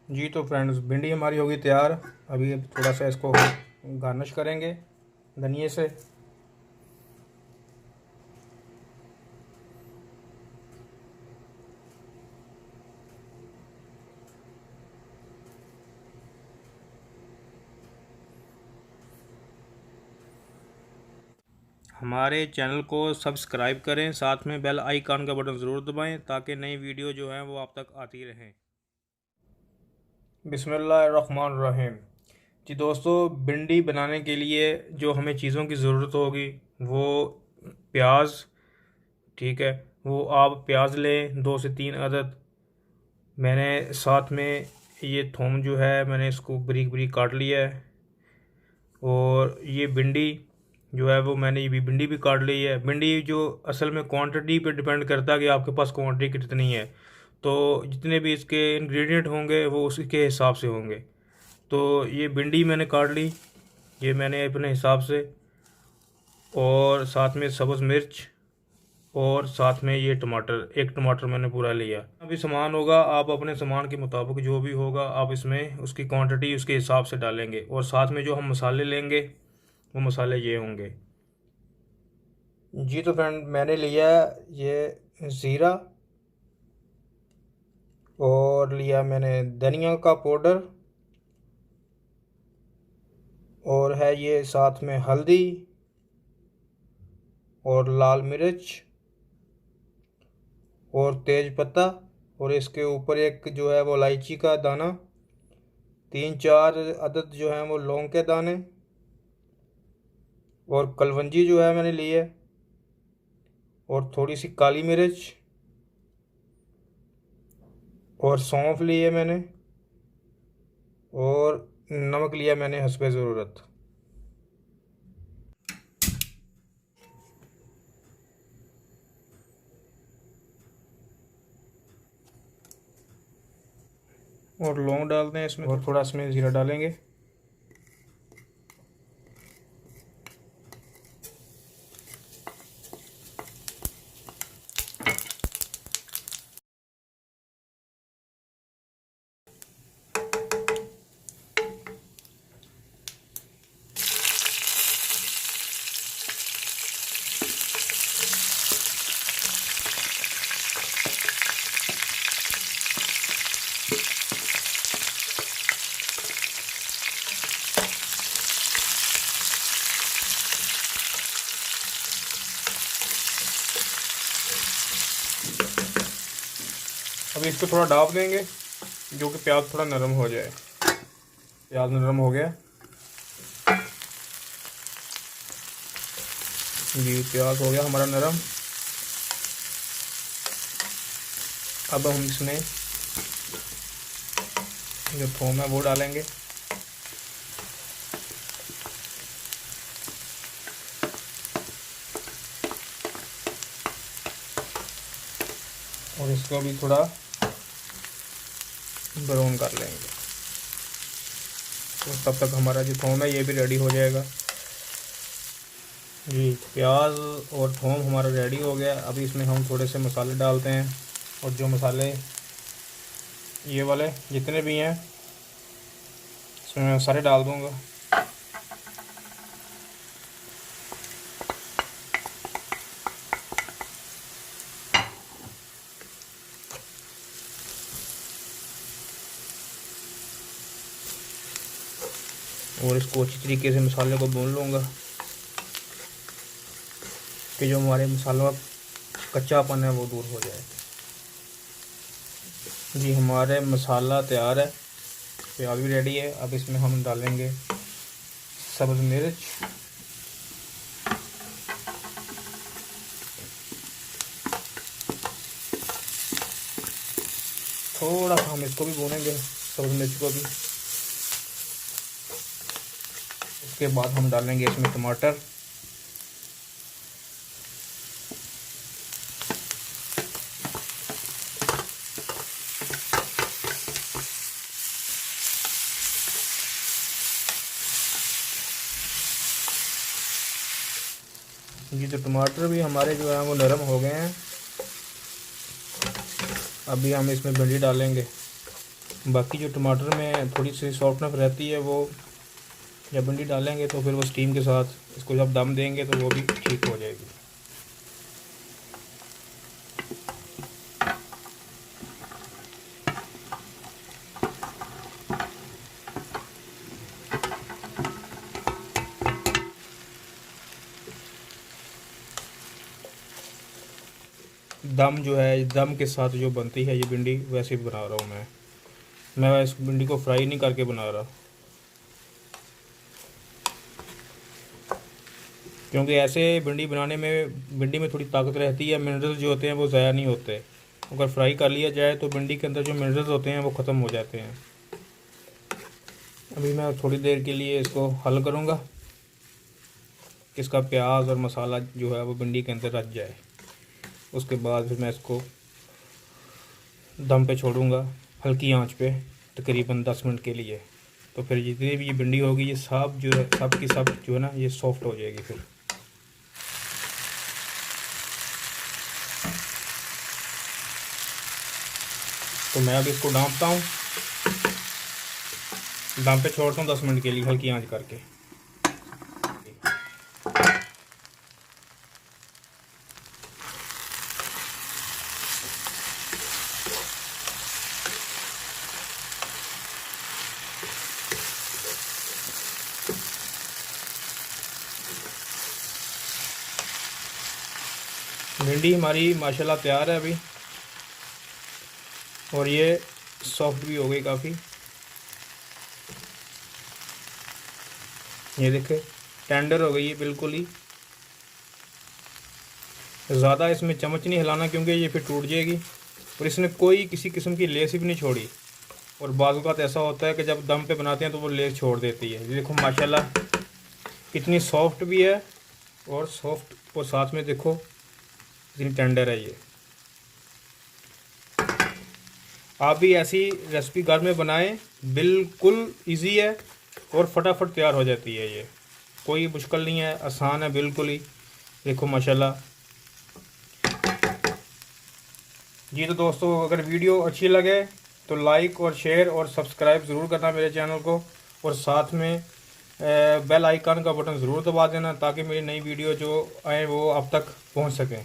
जी तो फ्रेंड्स, भिंडी हमारी होगी तैयार। अभी थोड़ा सा इसको गार्निश करेंगे धनिए से। हमारे चैनल को सब्सक्राइब करें, साथ में बेल आइकन का बटन ज़रूर दबाएं ताकि नई वीडियो जो है वो आप तक आती रहें। बिस्मिल्लाहिर्रहमानिर्रहीम। जी दोस्तों, भिंडी बनाने के लिए जो हमें चीज़ों की ज़रूरत होगी वो प्याज, ठीक है, वो आप प्याज लें 2 से 3 अदद। मैंने साथ में ये थूम जो है मैंने इसको बारीक बारीक काट लिया है। और ये भिंडी जो है वो मैंने ये भी भिंडी भी काट ली है। भिंडी जो असल में क्वांटिटी पे डिपेंड करता है कि आपके पास क्वांटिटी कितनी है, तो जितने भी इसके इंग्रेडिएंट होंगे वो उसी के हिसाब से होंगे। तो ये भिंडी मैंने काट ली, ये मैंने अपने हिसाब से। और साथ में सब्ज़ मिर्च, और साथ में ये टमाटर, एक टमाटर मैंने पूरा लिया। अभी सामान होगा, आप अपने सामान के मुताबिक जो भी होगा आप इसमें उसकी क्वांटिटी उसके हिसाब से डालेंगे। और साथ में जो हम मसाले लेंगे वो मसाले ये होंगे। जी तो फ्रेंड, मैंने लिया ये ज़ीरा, और लिया मैंने धनिया का पाउडर, और है ये साथ में हल्दी और लाल मिर्च और तेज पत्ता, और इसके ऊपर एक जो है वो इलायची का दाना, 3-4 अदद जो है वो लौंग के दाने, और कलवंजी जो है मैंने ली है, और थोड़ी सी काली मिर्च, और सौंफ ली है मैंने, और नमक लिया मैंने हस्बे ज़रूरत। और लौंग डालते हैं इसमें, और थोड़ा इसमें ज़ीरा डालेंगे। अभी इसको थोड़ा डाप देंगे जो कि प्याज थोड़ा नरम हो जाए। प्याज नरम हो गया जी, प्याज हो गया हमारा नरम। अब हम इसमें जो थूम है वो डालेंगे, और इसको भी थोड़ा ब्राउन कर लेंगे। तो तब तक हमारा जो थूम है ये भी रेडी हो जाएगा। जी, प्याज और थूम हमारा रेडी हो गया। अभी इसमें हम थोड़े से मसाले डालते हैं, और जो मसाले ये वाले जितने भी हैं इसमें मैं सारे डाल दूंगा। और इसको अच्छी तरीके से मसाले को भून लूँगा कि जो हमारे मसाला कच्चापन है वो दूर हो जाए। जी, हमारे मसाला तैयार है, प्याज भी रेडी है। अब इसमें हम डालेंगे सब्ज़ मिर्च, थोड़ा सा हम इसको भी भूनेंगे, सब्ज़ मिर्च को भी। उसके बाद हम डालेंगे इसमें टमाटर, ये जो टमाटर भी हमारे जो है वो नरम हो गए हैं। अभी हम इसमें भिंडी डालेंगे। बाकी जो टमाटर में थोड़ी सी सॉफ्टनेस रहती है, वो जब भिंडी डालेंगे तो फिर वो स्टीम के साथ इसको जब दम देंगे तो वो भी ठीक हो जाएगी। दम जो है, दम के साथ जो बनती है ये भिंडी, वैसे ही बना रहा हूँ मैं इस भिंडी को फ्राई नहीं करके बना रहा, क्योंकि ऐसे भिंडी बनाने में भिंडी में थोड़ी ताकत रहती है, मिनरल्स जो होते हैं वो ज़ाया नहीं होते। अगर फ्राई कर लिया जाए तो भिंडी के अंदर जो मिनरल्स होते हैं वो ख़त्म हो जाते हैं। अभी मैं थोड़ी देर के लिए इसको हल करूँगा, इसका प्याज और मसाला जो है वो भिंडी के अंदर रच जाए। उसके बाद फिर मैं इसको दम पे छोड़ूंगा हल्की आंच पे तकरीबन 10 मिनट के लिए। तो फिर जितनी भी ये भिंडी होगी ये सब जो है, सब की सब जो है ना, ये सॉफ्ट हो जाएगी फिर। तो मैं अब इसको ढाँपता हूँ, दम पे छोड़ता हूँ 10 मिनट के लिए हल्की आंच करके। भिंडी हमारी माशाल्लाह तैयार है अभी, और ये सॉफ्ट भी हो गई काफ़ी। ये देखे टेंडर हो गई है बिल्कुल ही। ज़्यादा इसमें चम्मच नहीं हिलाना क्योंकि ये फिर टूट जाएगी। और इसने कोई किसी किस्म की लेस भी नहीं छोड़ी। और बाज़ औक़ात ऐसा होता है कि जब दम पे बनाते हैं तो वो लेस छोड़ देती है। ये देखो माशाल्लाह कितनी सॉफ्ट भी है, और सॉफ्ट और साथ में देखो कितनी टेंडर है ये। आप भी ऐसी रेसिपी घर में बनाएं, बिल्कुल इजी है और फटाफट तैयार हो जाती है। ये कोई मुश्किल नहीं है, आसान है बिल्कुल ही। देखो माशाल्लाह जी। तो दोस्तों अगर वीडियो अच्छी लगे तो लाइक और शेयर और सब्सक्राइब ज़रूर करना मेरे चैनल को, और साथ में बेल आइकन का बटन ज़रूर दबा देना ताकि मेरी नई वीडियो जो आए वो आप तक पहुंच सकें।